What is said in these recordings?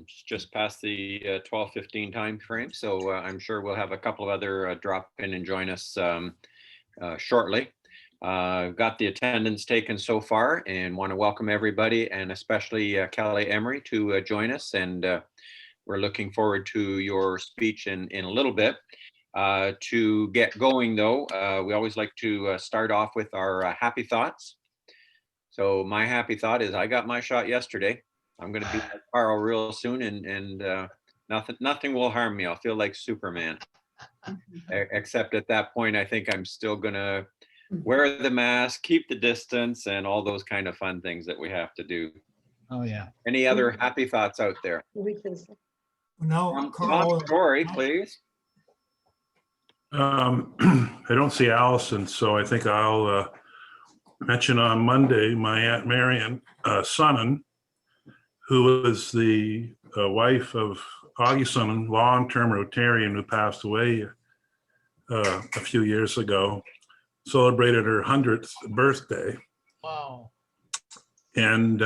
It's just past the 12:15 time frame, so I'm sure we'll have a couple of other drop in and join us shortly. Got the attendance taken so far and want to welcome everybody, and especially Kelly Emery to join us. And we're looking forward to your speech in a little bit. To get going though, we always like to start off with our happy thoughts. So my happy thought is I got my shot yesterday. I'm going to be like Carl real soon, and nothing will harm me. I'll feel like Superman. Except at that point, I think I'm still going to wear the mask, keep the distance, and all those kind of fun things that we have to do. Oh, yeah. Any other happy thoughts out there? No, Carl. Corey, please. I don't see Allison, so I think I'll mention on Monday my Aunt Marion Sonnen, who was the wife of Augie Sonnen, long-term Rotarian who passed away a few years ago, celebrated her 100th birthday. Wow. And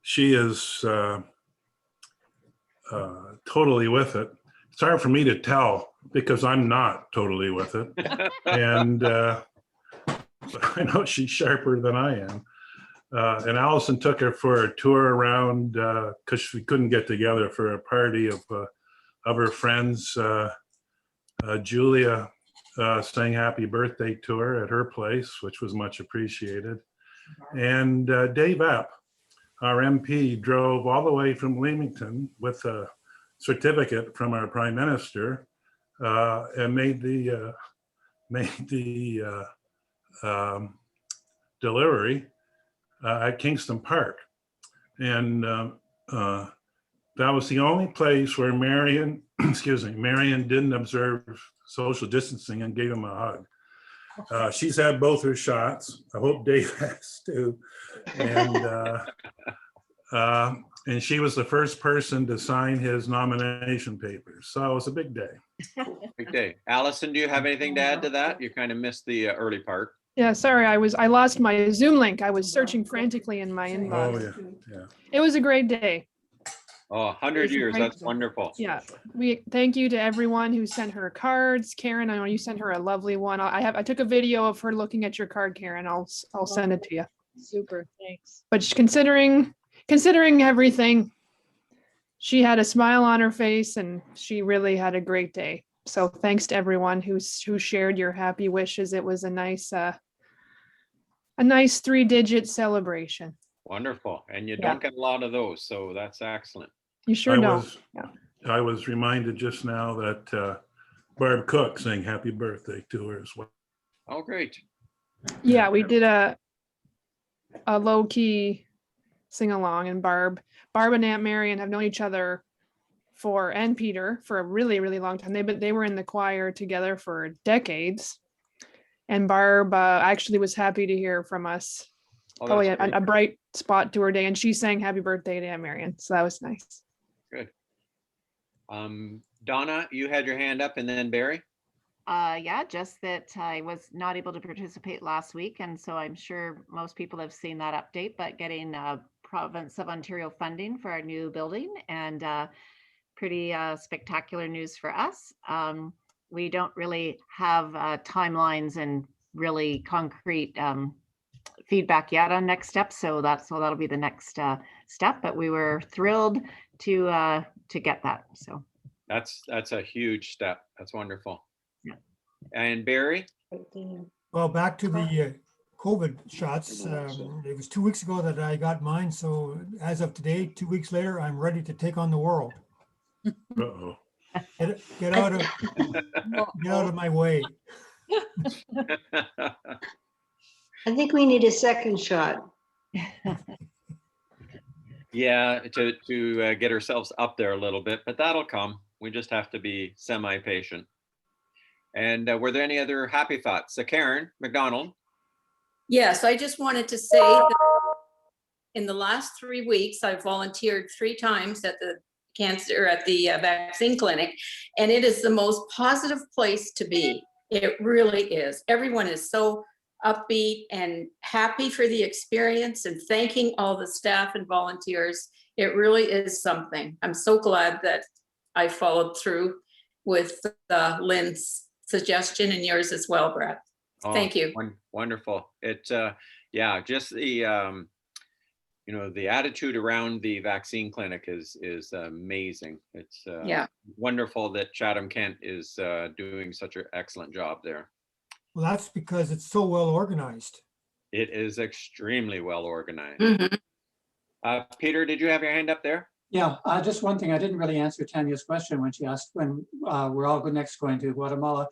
she is totally with it. It's hard for me to tell because I'm not totally with it. And I know she's sharper than I am. And Allison took her for a tour around because we couldn't get together for a party of her friends. Julia sang happy birthday to her at her place, which was much appreciated. And Dave Epp, our MP, drove all the way from Leamington with a certificate from our Prime Minister and made the delivery at Kingston Park. And that was the only place where Marion didn't observe social distancing and gave him a hug. She's had both her shots. I hope Dave has too. And she was the first person to sign his nomination papers. So it was a big day. Big day. Allison, do you have anything to add to that? You kind of missed the early part. Yeah, sorry, I lost my Zoom link. I was searching frantically in my inbox. Oh, yeah. It was a great day. Oh, 100 years. That's wonderful. Yeah, we thank you to everyone who sent her cards. Karen, I know you sent her a lovely one. I took a video of her looking at your card, Karen. I'll send it to you. Super, thanks. But considering everything, she had a smile on her face and she really had a great day. So thanks to everyone who shared your happy wishes. It was a nice 3-digit celebration. Wonderful. And you don't get a lot of those, so that's excellent. You sure don't. I was reminded just now that Barb Cook sang happy birthday to her as well. Oh, great. Yeah, we did a low-key sing-along, and Barb and Aunt Marion have known each other and Peter for a really, really long time. They were in the choir together for decades. And Barb actually was happy to hear from us. Probably a bright spot to her day, and she sang happy birthday to Aunt Marion. So that was nice. Good. Donna, you had your hand up, and then Barry. Yeah, just that I was not able to participate last week, and so I'm sure most people have seen that update, but getting Province of Ontario funding for our new building, and pretty spectacular news for us. We don't really have timelines and really concrete feedback yet on next steps, so that'll be the next step, but we were thrilled to get that. So That's a huge step. That's wonderful. Yeah. And Barry? Well, back to the COVID shots. It was 2 weeks ago that I got mine. So as of today, 2 weeks later, I'm ready to take on the world. Uh-oh. Get out of my way. I think we need a second shot. Yeah, to get ourselves up there a little bit, but that'll come. We just have to be semi-patient. And were there any other happy thoughts? Karen McDonald? Yes, I just wanted to say that in the last 3 weeks, I've volunteered 3 times at the vaccine clinic, and it is the most positive place to be. It really is. Everyone is so upbeat and happy for the experience and thanking all the staff and volunteers. It really is something. I'm so glad that I followed through with Lynn's suggestion and yours as well, Brett. Oh, Thank you. Wonderful. It, yeah, just the, you know, the attitude around the vaccine clinic is amazing. It's Yeah. wonderful that Chatham-Kent is doing such an excellent job there. Well, that's because it's so well organized. It is extremely well organized. Mhm. Peter, did you have your hand up there? Yeah, just one thing, I didn't really answer Tanya's question when she asked when we're all next going to Guatemala.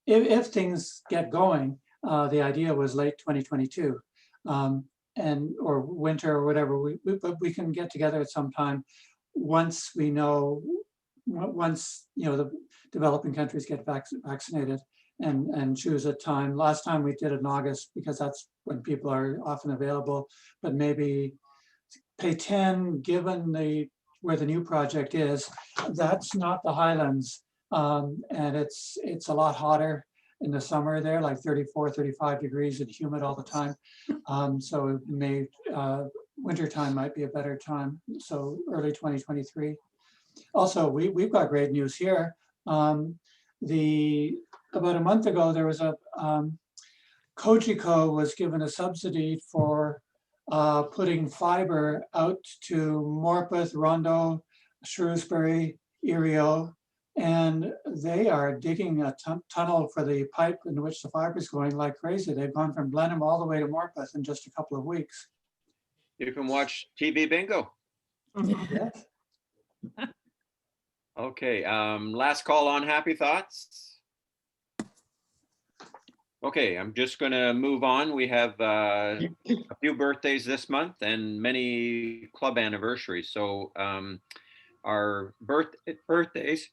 If things get going, the idea was late 2022 and or winter or whatever, but we can get together at some time once we know, once, you know, the developing countries get vaccinated and choose a time. Last time we did it in August because that's when people are often available, but maybe Payten, given where the new project is, that's not the Highlands. And it's a lot hotter in the summer there, like 34, 35 degrees and humid all the time. So it may, wintertime might be a better time. So early 2023. Also, we've got great news here. About a month ago, there was a, Cogeco was given a subsidy for putting fiber out to Morpeth, Rondo, Shrewsbury, Erio, and they are digging a tunnel for the pipe in which the fiber is going like crazy. They've gone from Blenheim all the way to Morpeth in just a couple of weeks. You can watch TV bingo. Yes. Okay, last call on happy thoughts. Okay, I'm just gonna move on. We have a few birthdays this month and many club anniversaries. So our birthdays,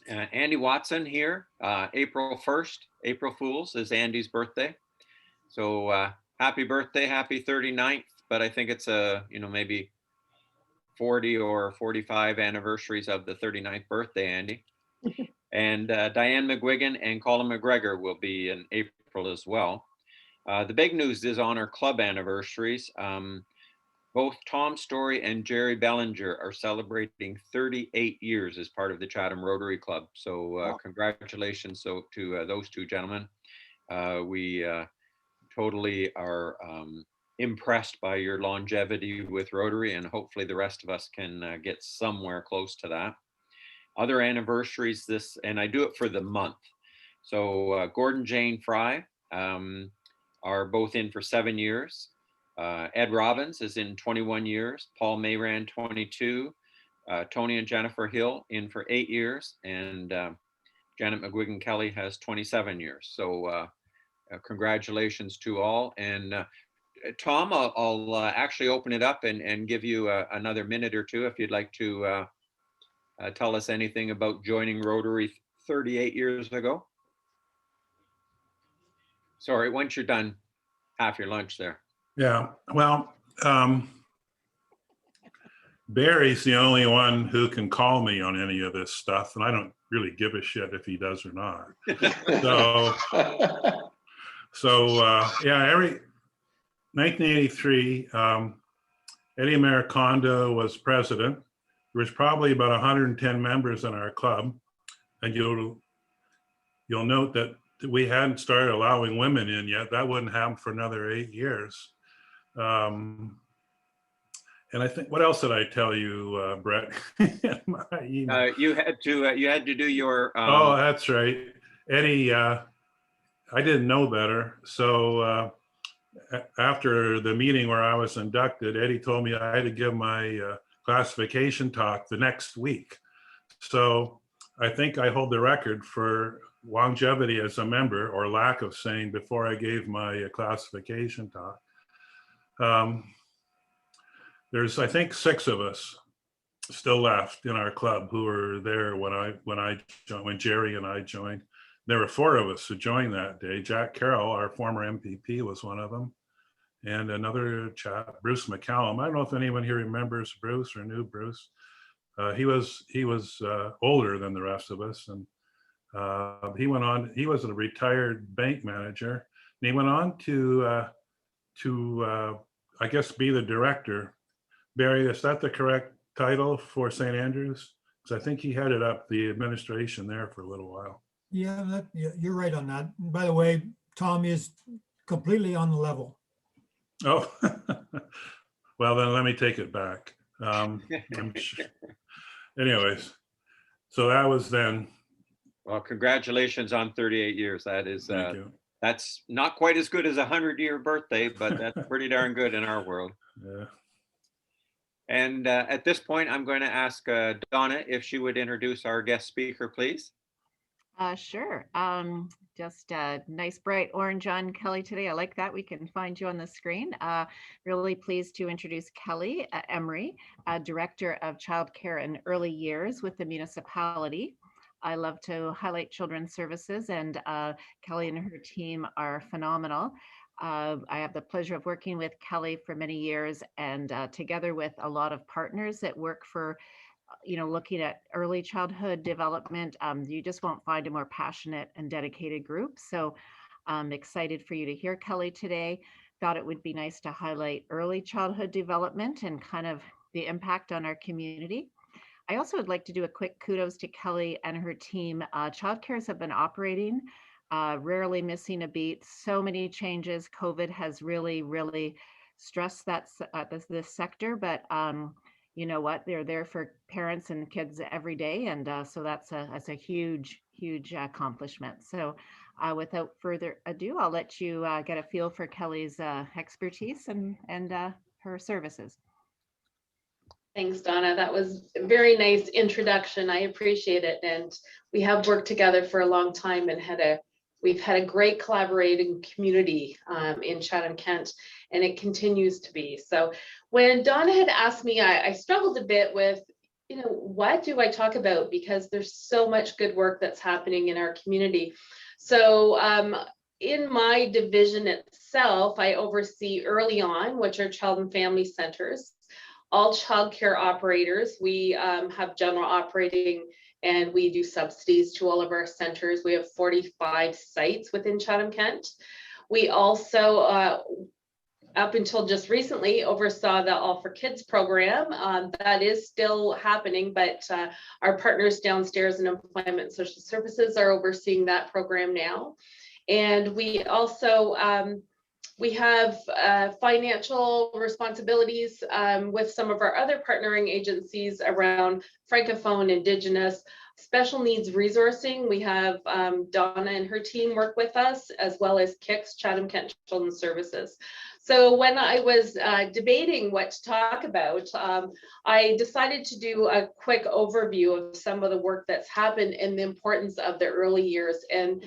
Andy Watson here, April 1st, April Fools is Andy's birthday. So happy birthday, happy 39th, but I think it's you know, maybe 40 or 45 anniversaries of the 39th birthday, Andy. And Diane McGuigan and Colin McGregor will be in April as well. The big news is on our club anniversaries. Both Tom Story and Jerry Bellinger are celebrating 38 years as part of the Chatham Rotary Club. So Wow. congratulations to those two gentlemen. We totally are impressed by your longevity with Rotary, and hopefully the rest of us can get somewhere close to that. Other anniversaries and I do it for the month. So Gordon Jane Fry are both in for 7 years. Ed Robbins is in 21 years. Paul Mayran, 22. Tony and Jennifer Hill in for 8 years. And Janet McGuigan Kelly has 27 years. So congratulations to all. And Tom, I'll actually open it up and give you another minute or two if you'd like to tell us anything about joining Rotary 38 years ago. Sorry, once you're done, half your lunch there. Yeah, well, Barry's the only one who can call me on any of this stuff, and I don't really give a shit if he does or not. Yeah, every 1983, Eddie Americondo was president. There was probably about 110 members in our club, and you'll note that we hadn't started allowing women in yet. That wouldn't happen for another 8 years. And I think, what else did I tell you, Brett? You had to do your. Oh, that's right, Eddie. I didn't know better, so after the meeting where I was inducted, Eddie told me I had to give my classification talk the next week. So I think I hold the record for longevity as a member, or lack of saying, before I gave my classification talk. There's, I think, 6 of us still left in our club who were there when Jerry and I joined. There were 4 of us who joined that day. Jack Carroll, our former MPP, was one of them, and another chap, Bruce McCallum. I don't know if anyone here remembers Bruce or knew Bruce. He was older than the rest of us, and he went on. He was a retired bank manager, and he went on to I guess, be the director Barry, is that the correct title for St. Andrews? Because I think he headed up the administration there for a little while. Yeah, you're right on that. And by the way, Tom is completely on the level. Oh, well, then let me take it back. Anyways, so that was then. Well, congratulations on 38 years. That is, Thank you. that's not quite as good as a 100-year birthday, but that's pretty darn good in our world. Yeah. And at this point, I'm going to ask Donna if she would introduce our guest speaker, please. Sure. Just a nice bright orange on Kelly today. I like that. We can find you on the screen. Really pleased to introduce Kelly Emery, Director of Childcare and Early Years with the municipality. I love to highlight children's services, and Kelly and her team are phenomenal. I have the pleasure of working with Kelly for many years, and together with a lot of partners that work for looking at early childhood development. You just won't find a more passionate and dedicated group. So I'm excited for you to hear Kelly today. Thought it would be nice to highlight early childhood development and kind of the impact on our community. I also would like to do a quick kudos to Kelly and her team. Childcares have been operating, rarely missing a beat. So many changes. COVID has really stressed that this sector, but you know what? They're there for parents and kids every day, and so that's a huge accomplishment. So without further ado, I'll let you get a feel for Kelly's expertise and her services. Thanks, Donna. That was a very nice introduction. I appreciate it. And we have worked together for a long time and we've had a great collaborating community in Chatham-Kent, and it continues to be. So when Donna had asked me, I struggled a bit with, what do I talk about? Because there's so much good work that's happening in our community. So in my division itself, I oversee Early On, which are child and family centers. All childcare operators, we have general operating, and we do subsidies to all of our centers. We have 45 sites within Chatham-Kent. We also, up until just recently, oversaw the All for Kids program. That is still happening, but our partners downstairs in Employment and Social Services are overseeing that program now. And we also, we have financial responsibilities with some of our other partnering agencies around Francophone, Indigenous, special needs resourcing. We have Donna and her team work with us, as well as KICS, Chatham-Kent Children's Services. So when I was debating what to talk about, I decided to do a quick overview of some of the work that's happened and the importance of the early years and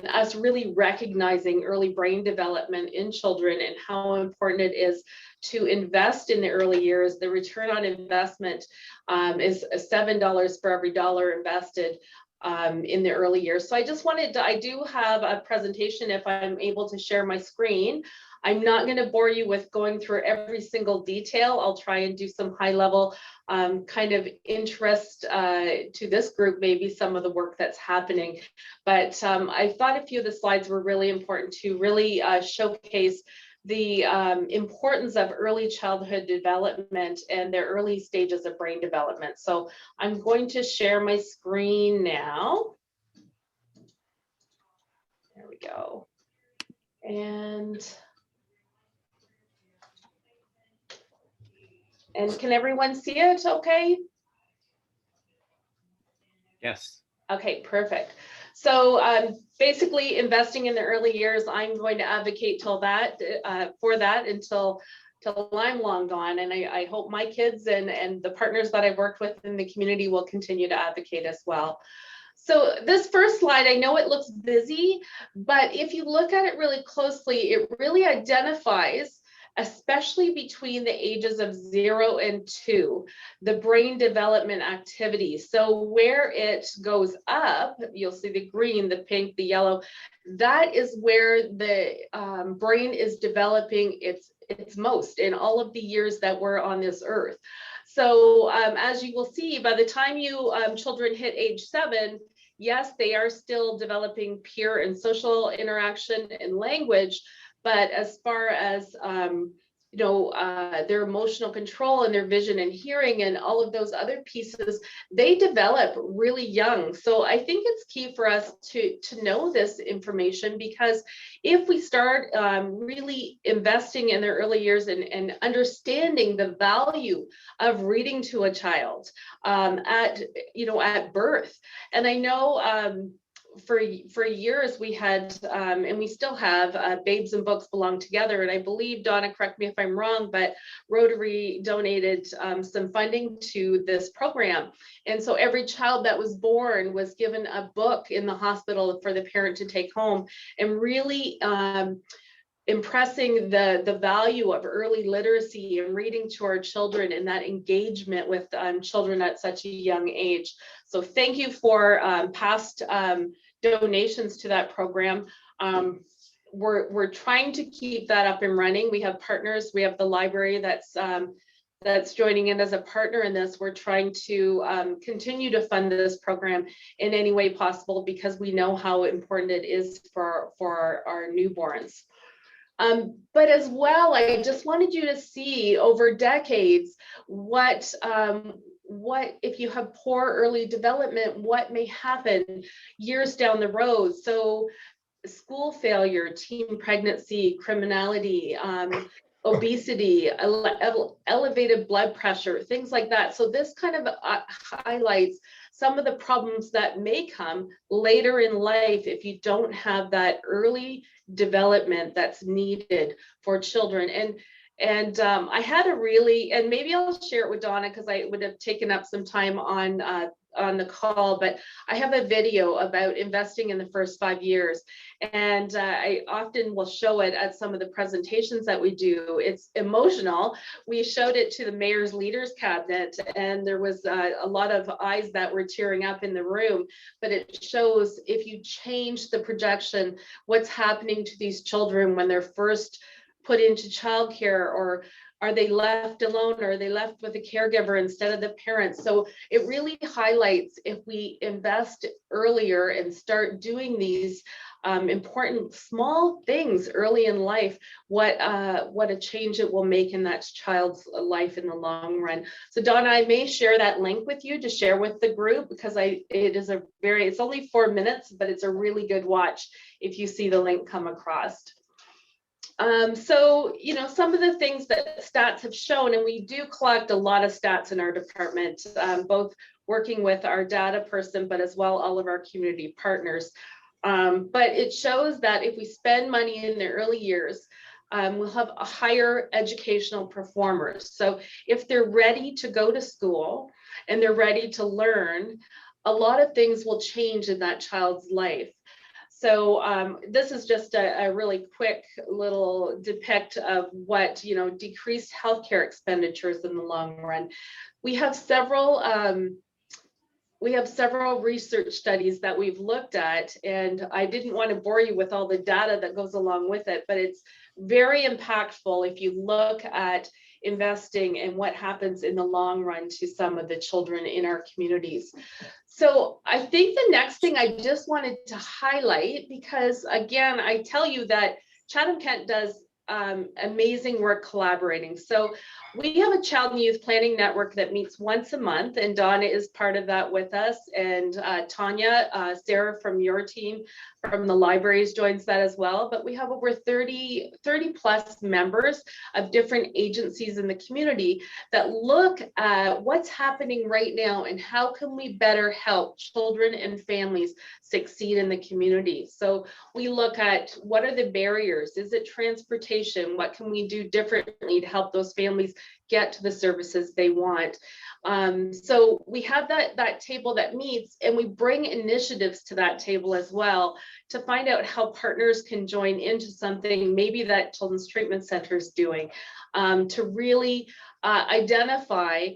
us really recognizing early brain development in children and how important it is to invest in the early years. The return on investment is $7 for every dollar invested in the early years. So I just wanted to, I do have a presentation if I'm able to share my screen. I'm not going to bore you with going through every single detail. I'll try and do some high level kind of interest to this group, maybe some of the work that's happening. But I thought a few of the slides were really important to really showcase the importance of early childhood development and their early stages of brain development. So I'm going to share my screen now. There we go. And can everyone see it okay? Yes. Okay, perfect. So basically investing in the early years, I'm going to advocate for that until I'm long gone. And I hope my kids and the partners that I've worked with in the community will continue to advocate as well. So this first slide, I know it looks busy, but if you look at it really closely, it really identifies, especially between the ages of 0 and 2, the brain development activity. So where it goes up, you'll see the green, the pink, the yellow, that is where the brain is developing its most in all of the years that we're on this earth. So as you will see, by the time you children hit age 7, yes, they are still developing peer and social interaction and language. But as far as their emotional control and their vision and hearing and all of those other pieces, they develop really young. So I think it's key for us to know this information, because if we start really investing in their early years and understanding the value of reading to a child at birth. And I know for years we had and we still have Babes and Books Belong Together, and I believe, Donna, correct me if I'm wrong, but Rotary donated some funding to this program, and so every child that was born was given a book in the hospital for the parent to take home, and really impressing the value of early literacy and reading to our children and that engagement with children at such a young age. So thank you for past donations to that program. We're trying to keep that up and running. We have partners. We have the library that's joining in as a partner in this. We're trying to continue to fund this program in any way possible, because we know how important it is for our newborns. But as well, I just wanted you to see over decades what if you have poor early development, what may happen years down the road. So school failure, teen pregnancy, criminality, obesity, elevated blood pressure, things like that. So this kind of highlights some of the problems that may come later in life if you don't have that early development that's needed for children. And I had a really, and maybe I'll share it with Donna, because I would have taken up some time on the call, but I have a video about investing in the first 5 years. And I often will show it at some of the presentations that we do. It's emotional. We showed it to the Mayor's Leaders Cabinet, and there was a lot of eyes that were tearing up in the room, but it shows if you change the projection, what's happening to these children when they're first put into childcare, or are they left alone, or are they left with a caregiver instead of the parents? So it really highlights, if we invest earlier and start doing these important small things early in life, what a change it will make in that child's life in the long run. So Donna, I may share that link with you to share with the group, because it's only 4 minutes, but it's a really good watch if you see the link come across. So, some of the things that stats have shown, and we do collect a lot of stats in our department, both working with our data person, but as well all of our community partners. But it shows that if we spend money in the early years, we'll have a higher educational performers. So if they're ready to go to school and they're ready to learn, a lot of things will change in that child's life. So this is just a really quick little depict of what, decreased healthcare expenditures in the long run. We have several research studies that we've looked at, and I didn't want to bore you with all the data that goes along with it, but it's very impactful if you look at investing and what happens in the long run to some of the children in our communities. So I think the next thing I just wanted to highlight, because again, I tell you that Chatham-Kent does amazing work collaborating. So we have a child and youth planning network that meets once a month, and Donna is part of that with us, and Tanya, Sarah from your team from the libraries joins that as well. But we have over 30 plus members of different agencies in the community that look at what's happening right now and how can we better help children and families succeed in the community. So we look at what are the barriers, is it transportation, what can we do differently to help those families get to the services they want. So we have that table that meets, and we bring initiatives to that table as well to find out how partners can join into something maybe that Children's Treatment Center is doing, to really identify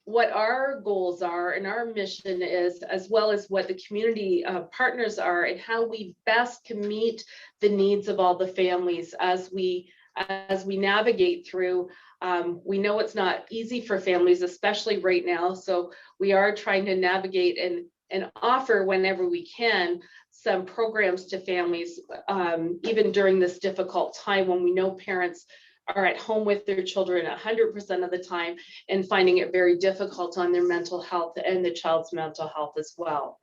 what our goals are and our mission is, as well as what the community partners are, and how we best can meet the needs of all the families as we navigate through. We know it's not easy for families, especially right now. So we are trying to navigate and offer, whenever we can, some programs to families, even during this difficult time when we know parents are at home with their children 100% of the time and finding it very difficult on their mental health and the child's mental health as well.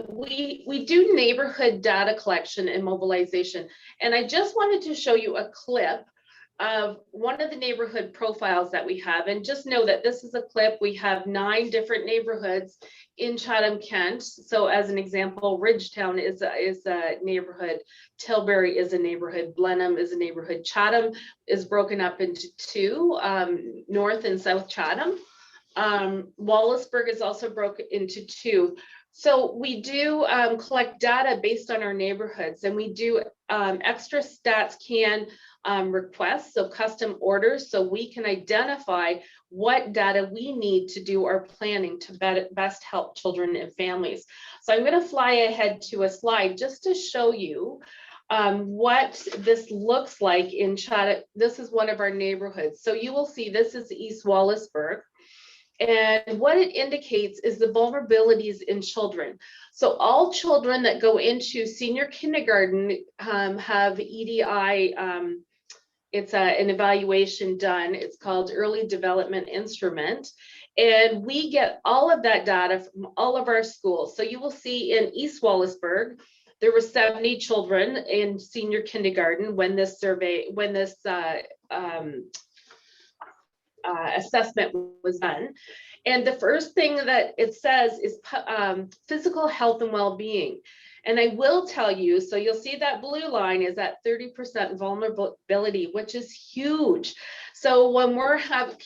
We do neighborhood data collection and mobilization, and I just wanted to show you a clip of one of the neighborhood profiles that we have. And just know that this is a clip. We have 9 different neighborhoods in Chatham-Kent. So as an example, Ridgetown is a neighborhood, Tilbury is a neighborhood, Blenheim is a neighborhood, Chatham is broken up into 2, North and South Chatham. Wallaceburg is also broken into 2. So we do collect data based on our neighborhoods, and we do extra stats can requests, so custom orders, so we can identify what data we need to do our planning to best help children and families. So I'm going to fly ahead to a slide just to show you what this looks like in Chatham. This is one of our neighborhoods. So you will see this is East Wallaceburg. And what it indicates is the vulnerabilities in children. So all children that go into senior kindergarten have EDI. It's an evaluation done. It's called Early Development Instrument. And we get all of that data from all of our schools. So you will see in East Wallaceburg, there were 70 children in senior kindergarten when this survey, when this assessment was done. And the first thing that it says is physical health and well-being. And I will tell you, so you'll see that blue line is at 30% vulnerability, which is huge. So when we're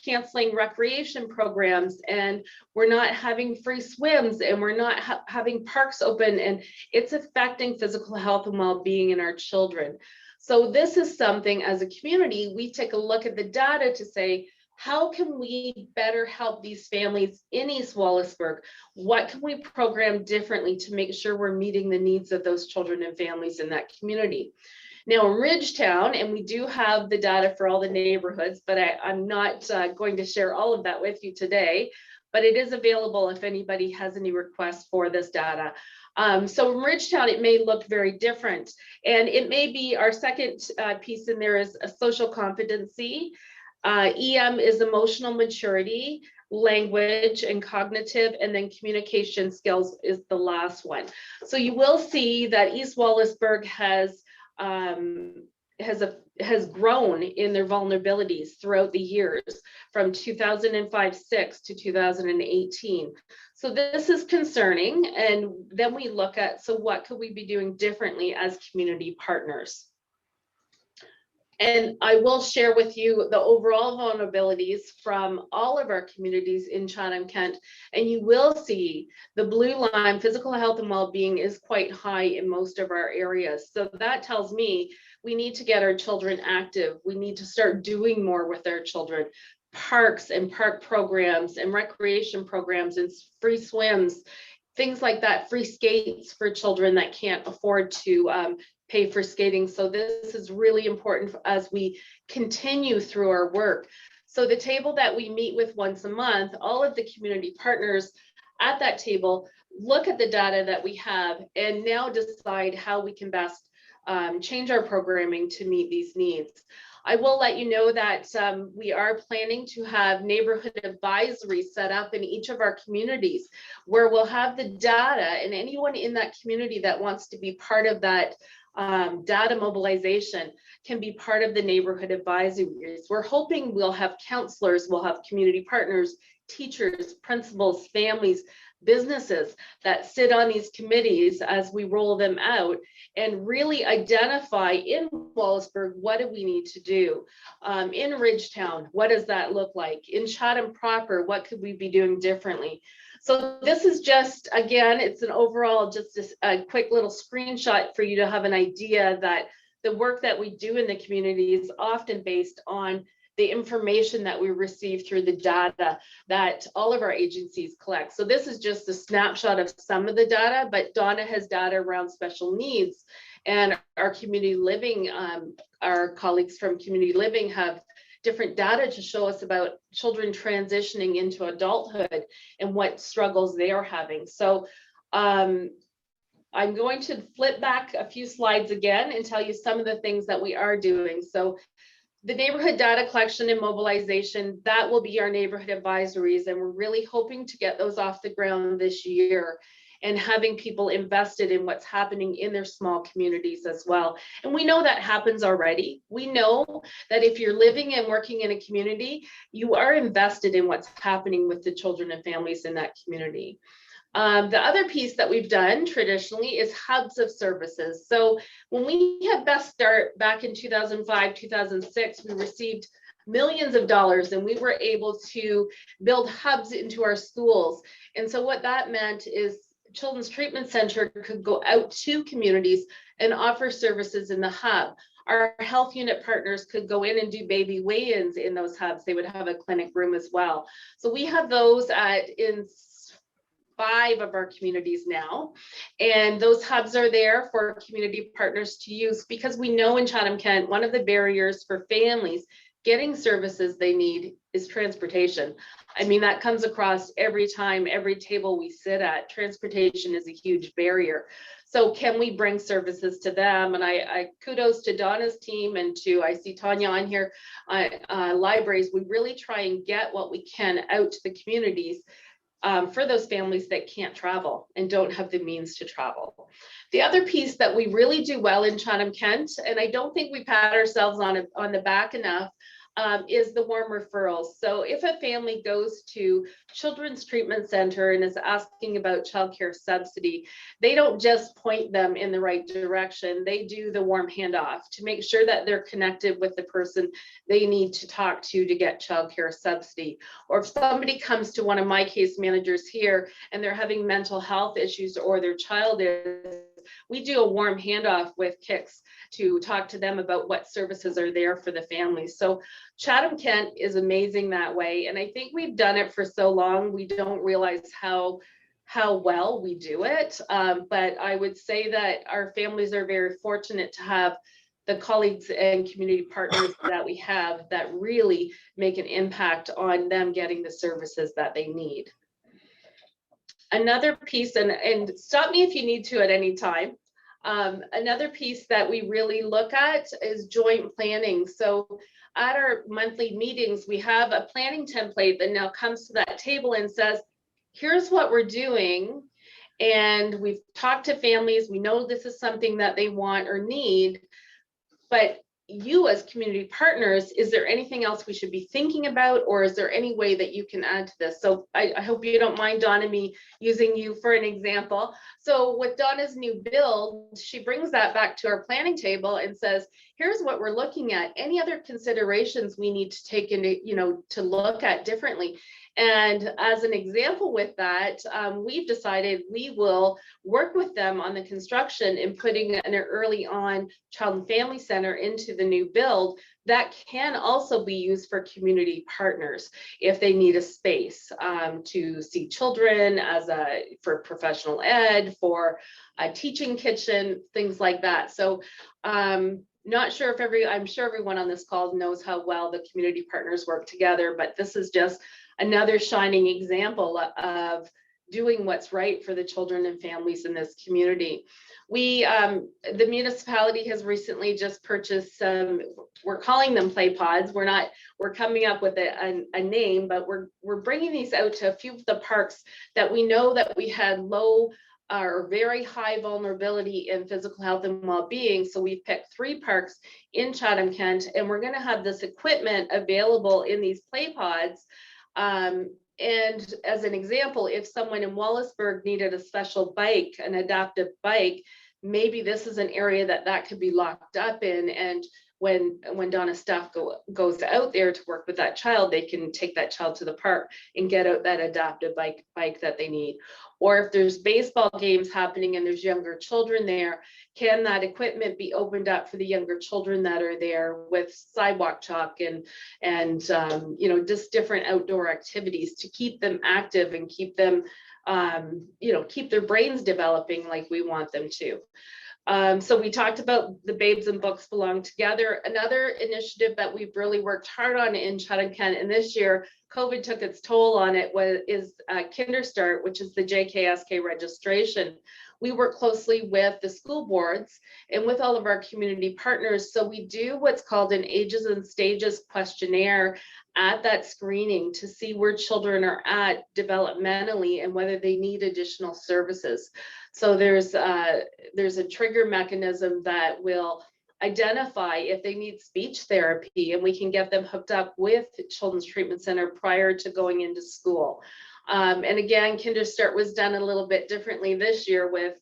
canceling recreation programs and we're not having free swims and we're not having parks open, and it's affecting physical health and well-being in our children. So this is something as a community, we take a look at the data to say, how can we better help these families in East Wallaceburg? What can we program differently to make sure we're meeting the needs of those children and families in that community? Now in Ridgetown, and we do have the data for all the neighborhoods, but I'm not going to share all of that with you today, but it is available if anybody has any requests for this data. So in Ridgetown, it may look very different. And it may be our second piece in there is a social competency. EM is emotional maturity, language and cognitive, and then communication skills is the last one. So you will see that East Wallaceburg has grown in their vulnerabilities throughout the years from 2005-06 to 2018. So this is concerning. And then we look at, so what could we be doing differently as community partners? And I will share with you the overall vulnerabilities from all of our communities in Chatham-Kent. And you will see the blue line, physical health and well-being, is quite high in most of our areas. So that tells me we need to get our children active. We need to start doing more with our children. Parks and park programs and recreation programs and free swims, things like that, free skates for children that can't afford to pay for skating. So this is really important as we continue through our work. So the table that we meet with once a month, all of the community partners at that table look at the data that we have and now decide how we can best change our programming to meet these needs. I will let you know that we are planning to have neighborhood advisory set up in each of our communities where we'll have the data, and anyone in that community that wants to be part of that data mobilization can be part of the neighborhood advisories. We're hoping we'll have counselors, we'll have community partners, teachers, principals, families, businesses that sit on these committees as we roll them out and really identify in Wallaceburg, what do we need to do? In Ridgetown, what does that look like? In Chatham proper, what could we be doing differently? So this is just, again, it's an overall, just a quick little screenshot for you to have an idea that the work that we do in the community is often based on the information that we receive through the data that all of our agencies collect. So this is just a snapshot of some of the data, but Donna has data around special needs, and our community living, our colleagues from community living have different data to show us about children transitioning into adulthood and what struggles they are having. So I'm going to flip back a few slides again and tell you some of the things that we are doing. So the neighborhood data collection and mobilization, that will be our neighborhood advisories. And we're really hoping to get those off the ground this year and having people invested in what's happening in their small communities as well. And we know that happens already. We know that if you're living and working in a community, you are invested in what's happening with the children and families in that community. The other piece that we've done traditionally is hubs of services. So when we had Best Start back in 2005, 2006, we received millions of dollars and we were able to build hubs into our schools. And so what that meant is Children's Treatment Center could go out to communities and offer services in the hub. Our health unit partners could go in and do baby weigh-ins in those hubs. They would have a clinic room as well. So we have those in 5 of our communities now. And those hubs are there for community partners to use, because we know in Chatham-Kent, one of the barriers for families getting services they need is transportation. I mean, that comes across every time, every table we sit at. Transportation is a huge barrier. So can we bring services to them? And I kudos to Donna's team and to, I see Tanya on here, libraries. We really try and get what we can out to the communities for those families that can't travel and don't have the means to travel. The other piece that we really do well in Chatham-Kent, and I don't think we pat ourselves on the back enough, is the warm referrals. So if a family goes to Children's Treatment Center and is asking about childcare subsidy, they don't just point them in the right direction. They do the warm handoff to make sure that they're connected with the person they need to talk to get childcare subsidy. Or if somebody comes to one of my case managers here and they're having mental health issues or their child is, we do a warm handoff with KICS to talk to them about what services are there for the families. So Chatham-Kent is amazing that way. And I think we've done it for so long, we don't realize how well we do it. But I would say that our families are very fortunate to have the colleagues and community partners that we have that really make an impact on them getting the services that they need. Another piece, and stop me if you need to at any time. Another piece that we really look at is joint planning. So at our monthly meetings, we have a planning template that now comes to that table and says, here's what we're doing. And we've talked to families, we know this is something that they want or need, but you as community partners, is there anything else we should be thinking about, or is there any way that you can add to this? So I hope you don't mind, Donna, me using you for an example. So with Donna's new build, she brings that back to our planning table and says, here's what we're looking at. Any other considerations we need to take into, to look at differently. And as an example with that, we've decided we will work with them on the construction and putting an early on child and family center into the new build that can also be used for community partners if they need a space to see children for professional ed, for a teaching kitchen, things like that. So not sure if I'm sure everyone on this call knows how well the community partners work together, but this is just another shining example of doing what's right for the children and families in this community. The municipality has recently just purchased some, we're calling them play pods. We're coming up with a name, but we're bringing these out to a few of the parks that we know that we had low or very high vulnerability in physical health and well-being. So we've picked 3 parks in Chatham-Kent, and we're going to have this equipment available in these play pods. And as an example, if someone in Wallaceburg needed a special bike, an adaptive bike, maybe this is an area that could be locked up in. And when Donna's staff goes out there to work with that child, they can take that child to the park and get out that adaptive bike that they need. Or if there's baseball games happening and there's younger children there, can that equipment be opened up for the younger children that are there with sidewalk chalk and just different outdoor activities to keep them active and keep them, keep their brains developing like we want them to. So we talked about the Babes and Books Belong Together. Another initiative that we've really worked hard on in Chatham-Kent and this year COVID took its toll on it is Kinderstart, which is the JKSK registration. We work closely with the school boards and with all of our community partners. So we do what's called an ages and stages questionnaire at that screening to see where children are at developmentally and whether they need additional services. So there's a trigger mechanism that will identify if they need speech therapy, and we can get them hooked up with Children's Treatment Center prior to going into school. And again, Kinderstart was done a little bit differently this year with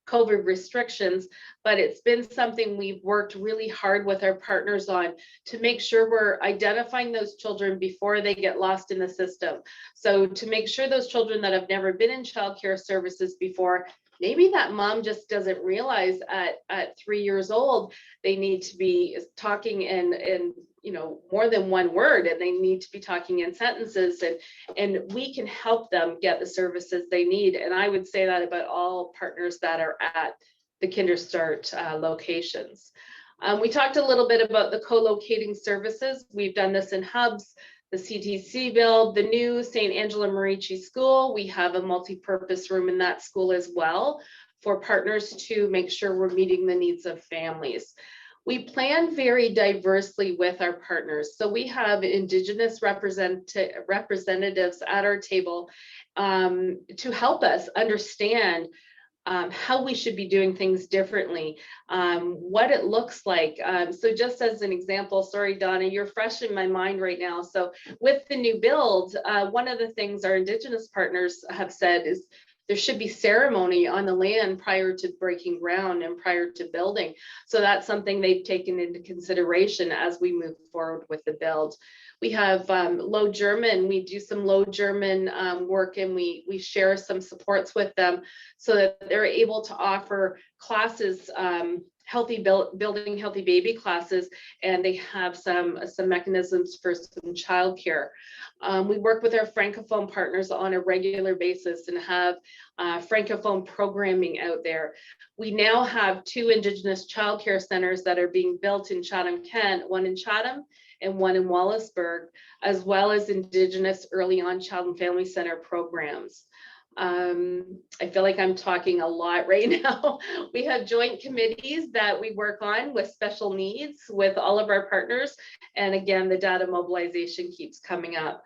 COVID restrictions, but it's been something we've worked really hard with our partners on to make sure we're identifying those children before they get lost in the system. So to make sure those children that have never been in childcare services before, maybe that mom just doesn't realize at 3 years old, they need to be talking in more than one word, and they need to be talking in sentences, and we can help them get the services they need. And I would say that about all partners that are at the Kinderstart locations. We talked a little bit about the co-locating services. We've done this in hubs, the CTC build, the new St. Angela Merici School. We have a multi-purpose room in that school as well for partners to make sure we're meeting the needs of families. We plan very diversely with our partners. So we have Indigenous representatives at our table to help us understand how we should be doing things differently, what it looks like. So just as an example, sorry, Donna, you're fresh in my mind right now. So with the new build, one of the things our Indigenous partners have said is there should be ceremony on the land prior to breaking ground and prior to building. So that's something they've taken into consideration as we move forward with the build. We have Low German. We do some Low German work, and we share some supports with them so that they're able to offer classes, building healthy baby classes, and they have some mechanisms for some childcare. We work with our Francophone partners on a regular basis and have Francophone programming out there. We now have 2 Indigenous childcare centers that are being built in Chatham-Kent, one in Chatham and one in Wallaceburg, as well as Indigenous Early On Child and Family Center programs. I feel like I'm talking a lot right now. We have joint committees that we work on with special needs with all of our partners. And again, the data mobilization keeps coming up.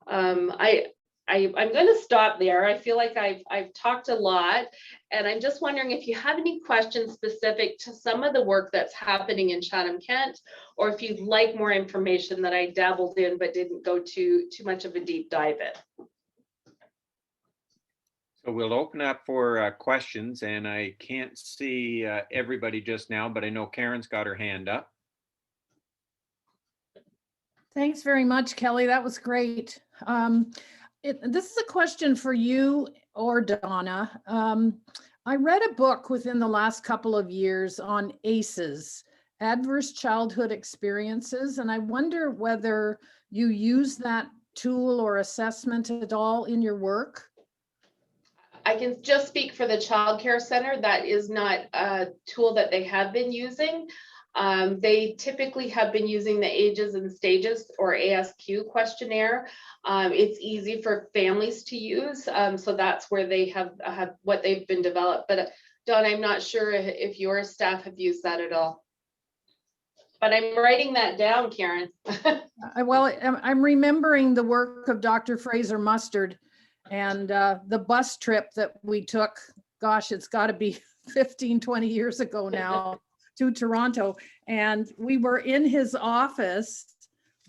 I'm going to stop there. I feel like I've talked a lot, and I'm just wondering if you have any questions specific to some of the work that's happening in Chatham-Kent, or if you'd like more information that I dabbled in but didn't go too much of a deep dive in. So we'll open up for questions, and I can't see everybody just now, but I know Karen's got her hand up. Thanks very much, Kelly. That was great. This is a question for you or Donna. I read a book within the last couple of years on ACEs, Adverse Childhood Experiences, and I wonder whether you use that tool or assessment at all in your work. I can just speak for the Child Care Center. That is not a tool that they have been using. They typically have been using the Ages and Stages, or ASQ questionnaire. It's easy for families to use. So that's where they have what they've been developed. But Dawn, I'm not sure if your staff have used that at all. But I'm writing that down, Karen. Well, I'm remembering the work of Dr. Fraser Mustard and the bus trip that we took. Gosh, it's got to be 15, 20 years ago now. To Toronto, and we were in his office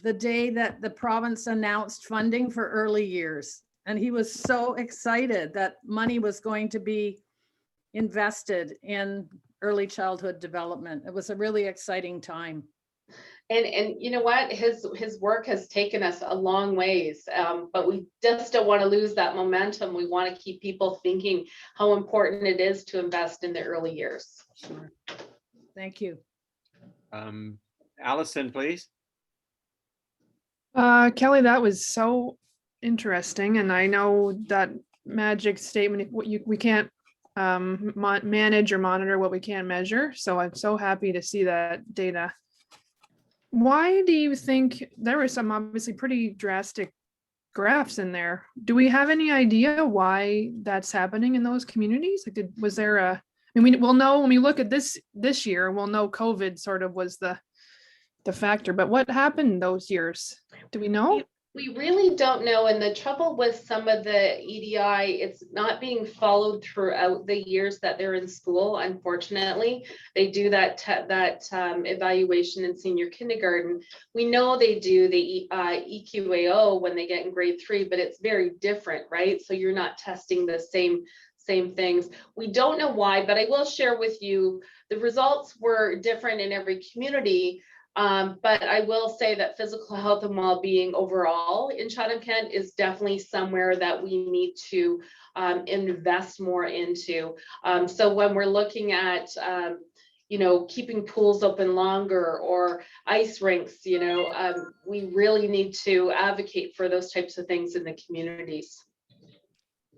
the day that the province announced funding for early years, and he was so excited that money was going to be invested in early childhood development. It was a really exciting time. And you know what, his work has taken us a long ways, but we just don't want to lose that momentum. We want to keep people thinking how important it is to invest in the early years. Sure. Thank you. Allison, please. Kelly, that was so interesting. And I know that magic statement, we can't manage or monitor what we can't measure. So I'm so happy to see that data. Why do you think there were some obviously pretty drastic graphs in there. Do we have any idea why that's happening in those communities? Like, was there I mean, we'll know when we look at this year, we'll know COVID sort of was the factor, but what happened those years? Do we know? We really don't know. And the trouble with some of the EDI, it's not being followed throughout the years that they're in school. Unfortunately, they do that evaluation in senior kindergarten. We know they do the EQAO when they get in grade 3, but it's very different, right? So you're not testing the same things. We don't know why, but I will share with you the results were different in every community. But I will say that physical health and well-being overall in Chatham-Kent is definitely somewhere that we need to invest more into. So when we're looking at keeping pools open longer or ice rinks, we really need to advocate for those types of things in the communities.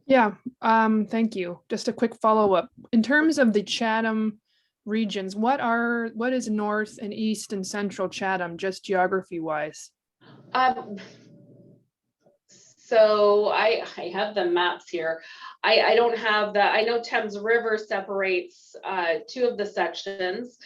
Yeah, thank you. Just a quick follow-up. In terms of the Chatham regions, what is North and East and Central Chatham, just geography wise? So I have the maps here. I don't have that. I know Thames River separates 2 of the sections,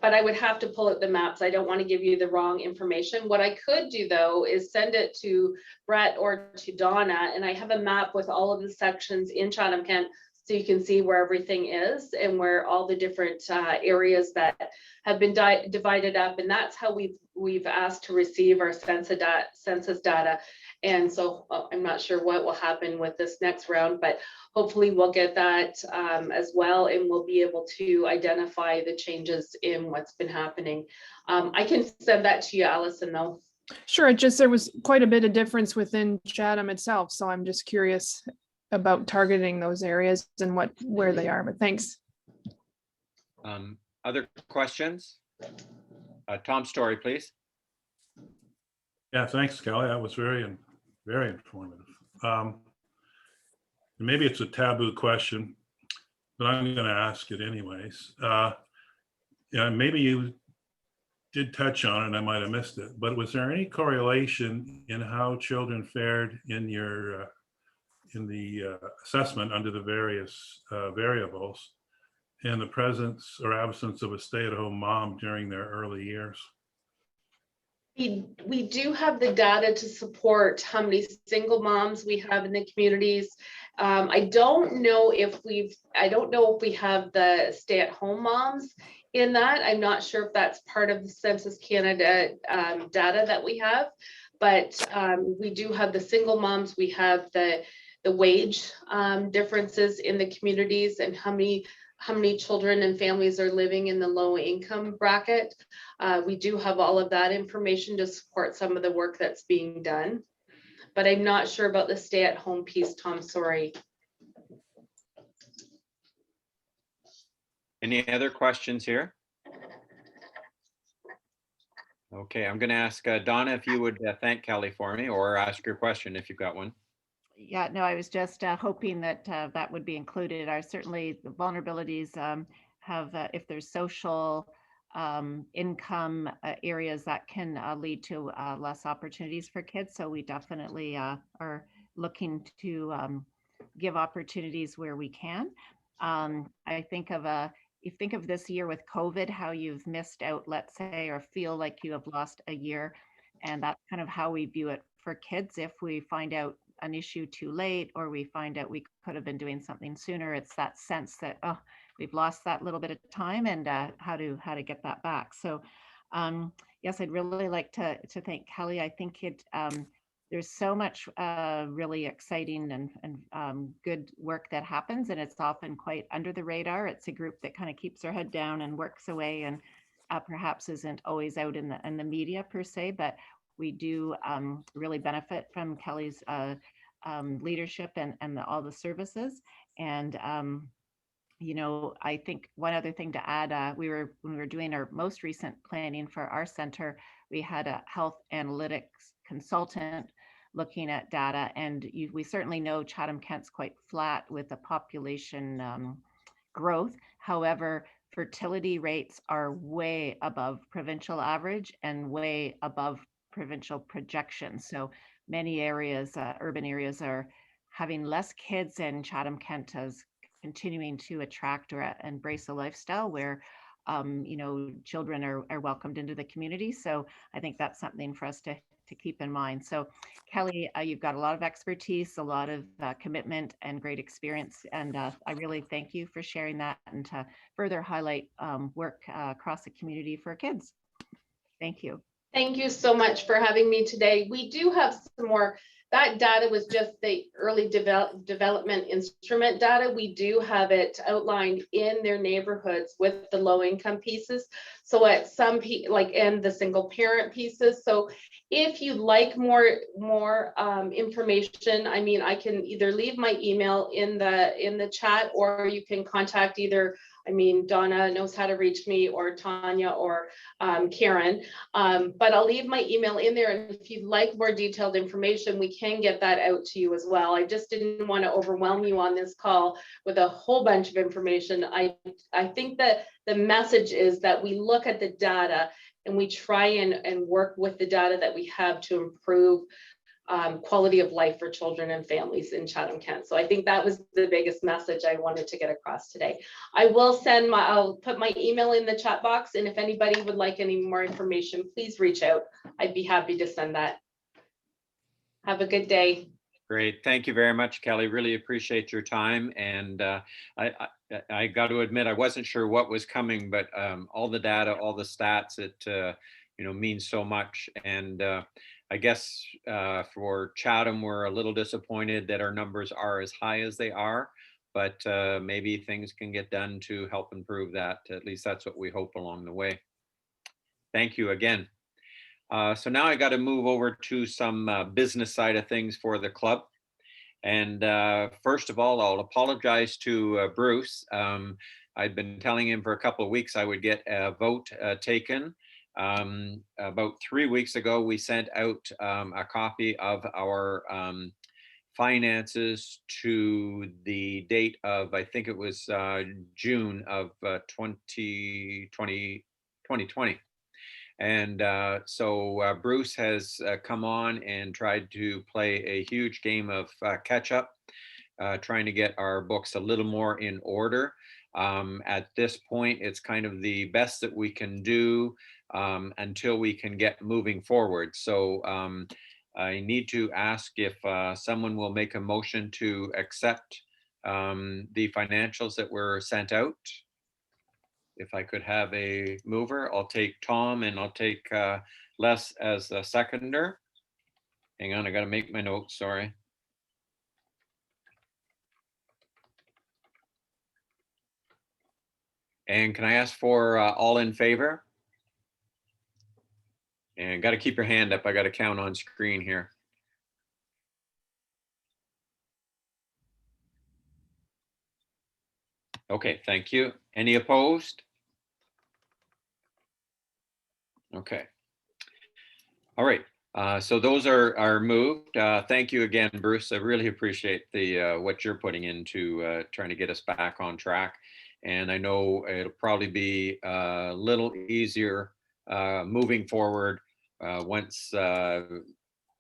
but I would have to pull out the maps. I don't want to give you the wrong information. What I could do though is send it to Brett or to Donna, and I have a map with all of the sections in Chatham-Kent, so you can see where everything is and where all the different areas that have been divided up. And that's how we've asked to receive our census data. And so I'm not sure what will happen with this next round, but hopefully we'll get that as well, and we'll be able to identify the changes in what's been happening. I can send that to you, Allison, though. Sure, there was quite a bit of difference within Chatham itself, so I'm just curious about targeting those areas and where they are, but thanks. Other questions? Tom Story, please. Yeah, thanks, Kelly. That was very informative. Maybe it's a taboo question, but I'm going to ask it anyways. Maybe you did touch on it and I might have missed it, but was there any correlation in how children fared in the assessment under the various variables and the presence or absence of a stay-at-home mom during their early years? We do have the data to support how many single moms we have in the communities. I don't know if we have the stay-at-home moms in that. I'm not sure if that's part of the Census Canada data that we have, but we do have the single moms. We have the wage differences in the communities and how many children and families are living in the low income bracket. We do have all of that information to support some of the work that's being done, but I'm not sure about the stay-at-home piece, Tom, sorry. Any other questions here? Okay, I'm going to ask Donna if you would thank Kelly for me, or ask your question if you've got one. Yeah, no, I was just hoping that that would be included. Certainly the vulnerabilities have, if there's social income areas that can lead to less opportunities for kids. So we definitely are looking to give opportunities where we can. I think of you think of this year with COVID, how you've missed out, let's say, or feel like you have lost a year. And that's kind of how we view it for kids. If we find out an issue too late, or we find out we could have been doing something sooner, it's that sense that, oh, we've lost that little bit of time, and how to get that back. So yes, I'd really like to thank Kelly. I think there's so much really exciting and good work that happens, and it's often quite under the radar. It's a group that kind of keeps their head down and works away, and perhaps isn't always out in the media per se, but we do really benefit from Kelly's leadership and all the services. And I think one other thing to add, when we were doing our most recent planning for our center, we had a health analytics consultant looking at data, and we certainly know Chatham-Kent's quite flat with the population growth. However, fertility rates are way above provincial average and way above provincial projections. So many areas, urban areas, are having less kids, and Chatham-Kent is continuing to attract or embrace a lifestyle where children are welcomed into the community. So I think that's something for us to keep in mind. So Kelly, you've got a lot of expertise, a lot of commitment and great experience. And I really thank you for sharing that and to further highlight work across the community for kids. Thank you. Thank you so much for having me today. We do have some more. That data was just the early development instrument data. We do have it outlined in their neighborhoods with the low income pieces. So at some and the single parent pieces. So if you'd like more information, I mean, I can either leave my email in the chat, or you can contact either, I mean, Donna knows how to reach me, or Tanya, or Karen, but I'll leave my email in there. And if you'd like more detailed information, we can get that out to you as well. I just didn't want to overwhelm you on this call with a whole bunch of information. I think that the message is that we look at the data and we try and work with the data that we have to improve quality of life for children and families in Chatham-Kent. So I think that was the biggest message I wanted to get across today. I'll put my email in the chat box, and if anybody would like any more information, please reach out. I'd be happy to send that. Have a good day. Great. Thank you very much, Kelly. Really appreciate your time. And I got to admit, I wasn't sure what was coming, but all the data, all the stats, it means so much. And I guess for Chatham, we're a little disappointed that our numbers are as high as they are, but maybe things can get done to help improve that. At least that's what we hope along the way. Thank you again. So now I got to move over to some business side of things for the club. And first of all, I'll apologize to Bruce. I'd been telling him for a couple of weeks I would get a vote taken. About 3 weeks ago, we sent out a copy of our finances to the date of, I think it was June of 2020. And so Bruce has come on and tried to play a huge game of catch up, trying to get our books a little more in order. At this point, it's kind of the best that we can do until we can get moving forward. So I need to ask if someone will make a motion to accept the financials that were sent out. If I could have a mover, I'll take Tom, and I'll take Les as a seconder. Hang on, I got to make my notes, sorry. And can I ask for all in favor? And got to keep your hand up. I got to count on screen here. Okay, thank you. Any opposed? Okay. All right. So those are moved. Thank you again, Bruce. I really appreciate the what you're putting into trying to get us back on track. And I know it'll probably be a little easier moving forward once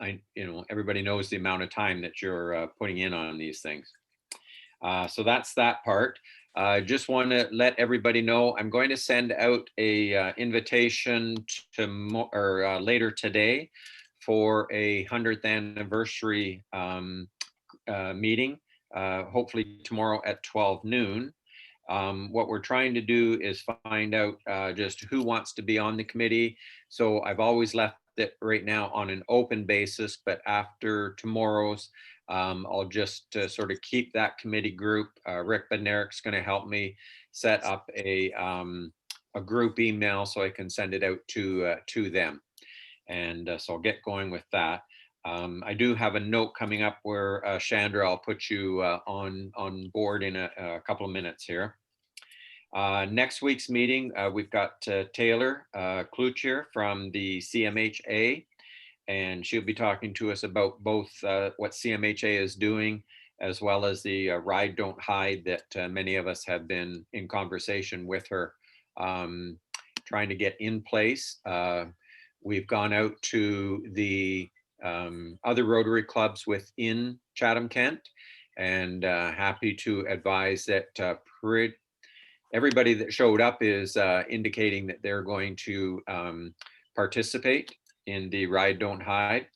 everybody knows the amount of time that you're putting in on these things. So that's that part. I just want to let everybody know I'm going to send out a invitation to later today for a 100th anniversary meeting, hopefully tomorrow at 12 noon. What we're trying to do is find out just who wants to be on the committee. So I've always left it right now on an open basis, but after tomorrow's, I'll just sort of keep that committee group. Rick Bednarik's going to help me set up a group email so I can send it out to them. And so I'll get going with that. I do have a note coming up where Chandra, I'll put you on board in a couple of minutes here. Next week's meeting, we've got Taylor Cloutier from the CMHA, and she'll be talking to us about both what CMHA is doing, as well as the Ride Don't Hide that many of us have been in conversation with her, trying to get in place. We've gone out to the other Rotary clubs within Chatham-Kent, and happy to advise that everybody that showed up is indicating that they're going to participate in the Ride Don't Hide.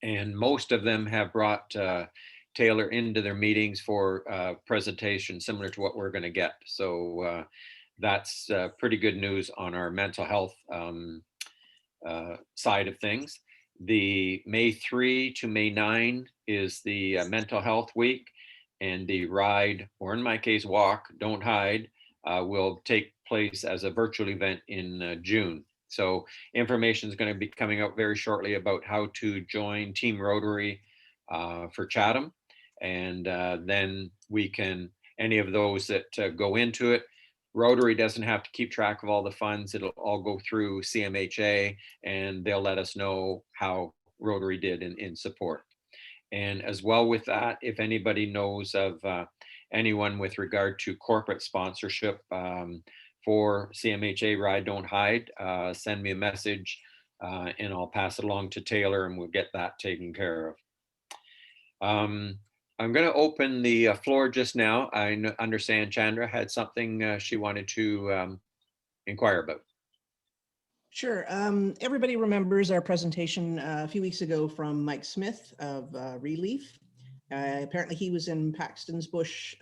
And most of them have brought Taylor into their meetings for presentation similar to what we're going to get. So that's pretty good news on our mental health side of things. The May 3 to May 9 is the mental health week, and the ride, or in my case, walk, Don't Hide, will take place as a virtual event in June. So information is going to be coming out very shortly about how to join Team Rotary for Chatham. And then we can, any of those that go into it, Rotary doesn't have to keep track of all the funds. It'll all go through CMHA, and they'll let us know how Rotary did in support. And as well with that, if anybody knows of anyone with regard to corporate sponsorship for CMHA Ride Don't Hide, send me a message and I'll pass it along to Taylor and we'll get that taken care of. I'm going to open the floor just now. I understand Chandra had something she wanted to inquire about. Sure. Everybody remembers our presentation a few weeks ago from Mike Smith of Relief. Apparently he was in Paxton's Bush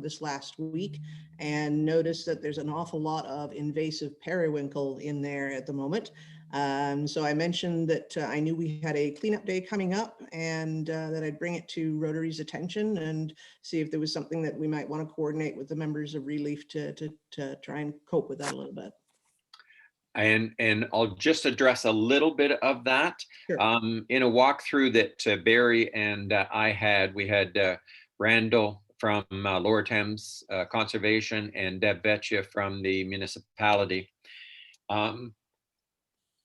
this last week and noticed that there's an awful lot of invasive periwinkle in there at the moment. So I mentioned that I knew we had a cleanup day coming up and that I'd bring it to Rotary's attention and see if there was something that we might want to coordinate with the members of Relief to try and cope with that a little bit. And I'll just address a little bit of that. Sure. In a walkthrough that Barry and I had, we had Randall from Lower Thames Conservation and Deb Betcha from the municipality.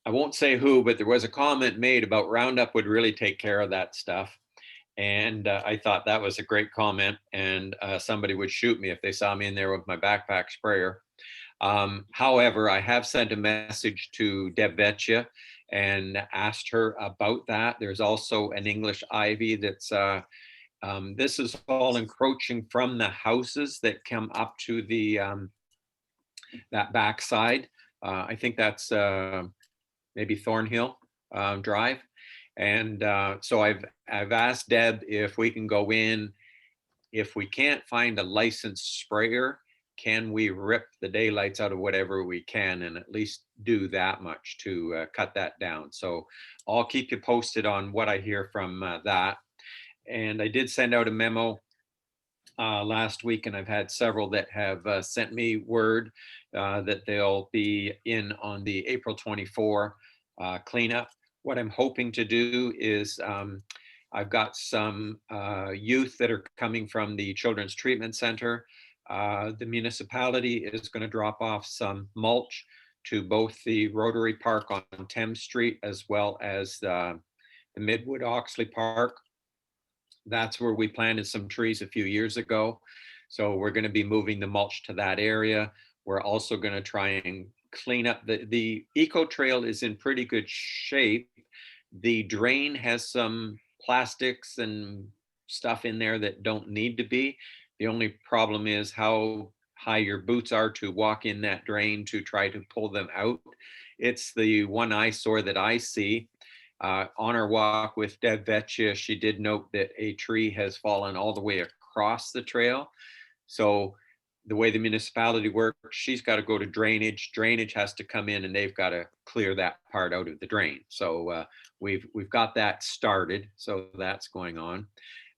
I won't say who, but there was a comment made about Roundup would really take care of that stuff. And I thought that was a great comment, and somebody would shoot me if they saw me in there with my backpack sprayer. However, I have sent a message to Deb Betcha and asked her about that. There's also an English ivy that's, this is all encroaching from the houses that come up to the, that backside. I think that's maybe Thornhill Drive. And so I've asked Deb if we can go in. If we can't find a licensed sprayer, can we rip the daylights out of whatever we can and at least do that much to cut that down? So I'll keep you posted on what I hear from that. And I did send out a memo last week, and I've had several that have sent me word that they'll be in on the April 24 cleanup. What I'm hoping to do is I've got some youth that are coming from the Children's Treatment Center. The municipality is going to drop off some mulch to both the Rotary Park on Thames Street as well as the Midwood Oxley Park. That's where we planted some trees a few years ago. So we're going to be moving the mulch to that area. We're also going to try and clean up the eco trail is in pretty good shape. The drain has some plastics and stuff in there that don't need to be. The only problem is how high your boots are to walk in that drain to try to pull them out. It's the one eyesore that I see. On our walk with Deb Betcha, she did note that a tree has fallen all the way across the trail. So the way the municipality works, she's got to go to drainage. Drainage has to come in and they've got to clear that part out of the drain. So we've got that started. So that's going on.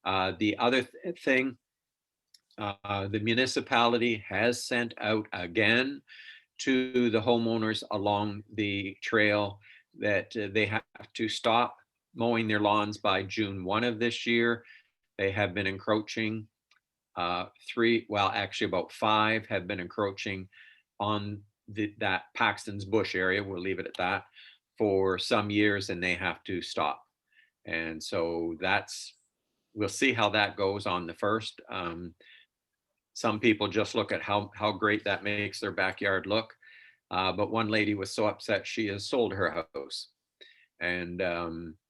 The other thing, the municipality has sent out again to the homeowners along the trail that they have to stop mowing their lawns by June 1 of this year. They have been encroaching. About 5 have been encroaching on that Paxton's Bush area. We'll leave it at that for some years, and they have to stop. And so we'll see how that goes on the 1st. Some people just look at how great that makes their backyard look. But one lady was so upset she has sold her house. And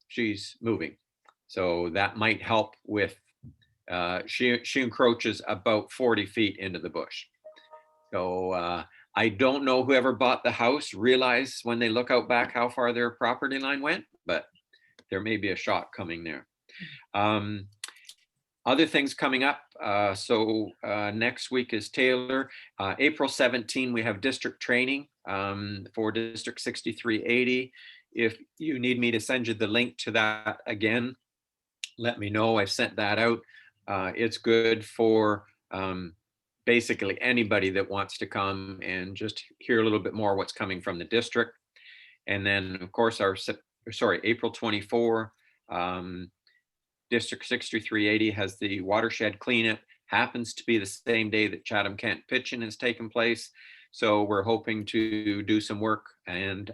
she's moving. So that might help with, she encroaches about 40 feet into the bush. So I don't know whoever bought the house realized when they look out back how far their property line went, but there may be a shot coming there. Other things coming up. Next week is Taylor. April 17, we have district training for District 6380. If you need me to send you the link to that again, let me know. I've sent that out. It's good for basically anybody that wants to come and just hear a little bit more what's coming from the district. And then, of course, April 24, District 6380 has the watershed cleanup. Happens to be the same day that Chatham-Kent pitching has taken place. So we're hoping to do some work. And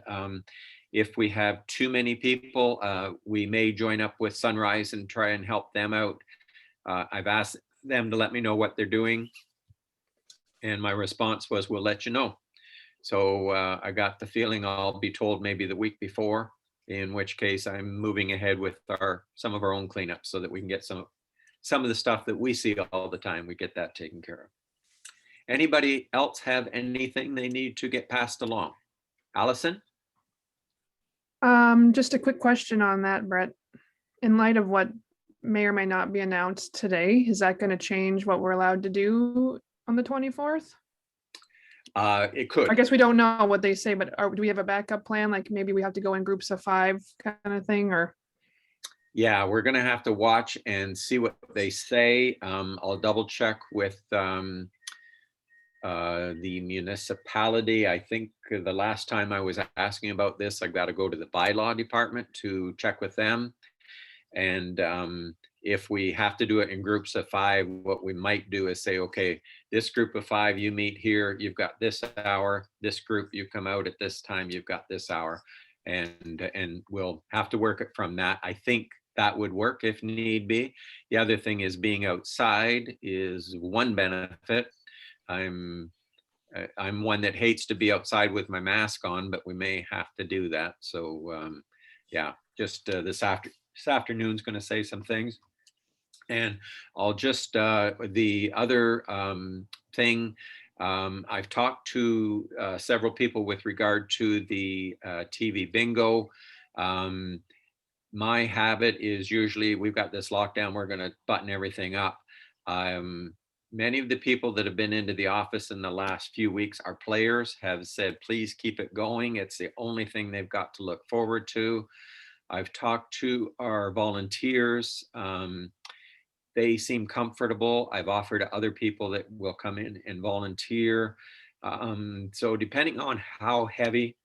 if we have too many people, we may join up with Sunrise and try and help them out. I've asked them to let me know what they're doing. And my response was, we'll let you know. So I got the feeling I'll be told maybe the week before, in which case I'm moving ahead with some of our own cleanup so that we can get some of the stuff that we see all the time, we get that taken care of. Anybody else have anything they need to get passed along? Allison? Just a quick question on that, Brett. In light of what may or may not be announced today, is that going to change what we're allowed to do on the 24th? It could. I guess we don't know what they say, but do we have a backup plan? Like maybe we have to go in groups of 5 kind of thing, or? Yeah, we're going to have to watch and see what they say. I'll double check with the municipality. I think the last time I was asking about this, I've got to go to the bylaw department to check with them. And if we have to do it in groups of 5, what we might do is say, okay, this group of 5, you meet here, you've got this hour, this group, you come out at this time, you've got this hour, and we'll have to work it from that. I think that would work if need be. The other thing is being outside is one benefit. I'm one that hates to be outside with my mask on, but we may have to do that. So yeah, just this afternoon's going to say some things. And I'll just, the other thing, I've talked to several people with regard to the TV bingo. My habit is usually we've got this lockdown, we're going to button everything up. Many of the people that have been into the office in the last few weeks, our players, have said, please keep it going. It's the only thing they've got to look forward to. I've talked to our volunteers. They seem comfortable. I've offered to other people that will come in and volunteer. So depending on how heavy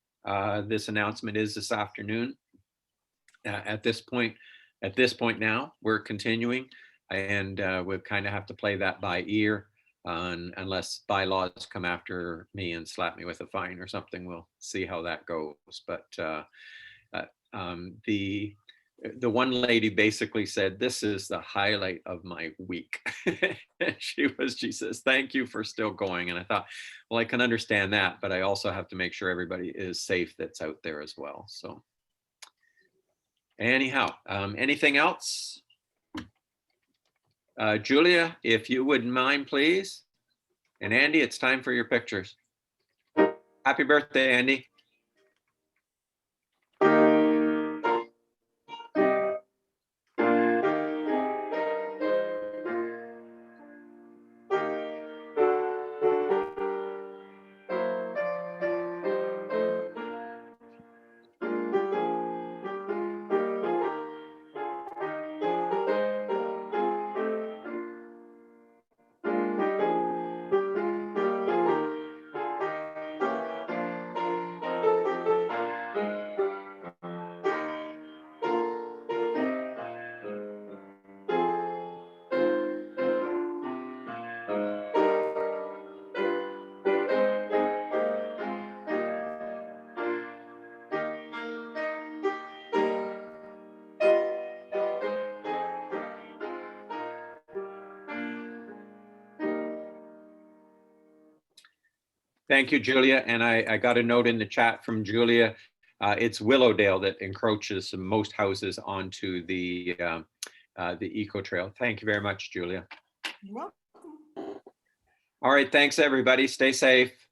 this announcement is this afternoon, at this point now, we're continuing, and we'll kind of have to play that by ear. Unless bylaws come after me and slap me with a fine or something, we'll see how that goes. But the one lady basically said, this is the highlight of my week. she says, thank you for still going. And I thought, well, I can understand that, but I also have to make sure everybody is safe that's out there as well. So anyhow, anything else? Julia, if you wouldn't mind, please. And Andy, it's time for your pictures. Happy birthday, Andy. Thank you, Julia. And I got a note in the chat from Julia it's Willowdale that encroaches most houses onto the eco trail. Thank you very much, Julia. You're welcome. All right, thanks everybody. Stay safe.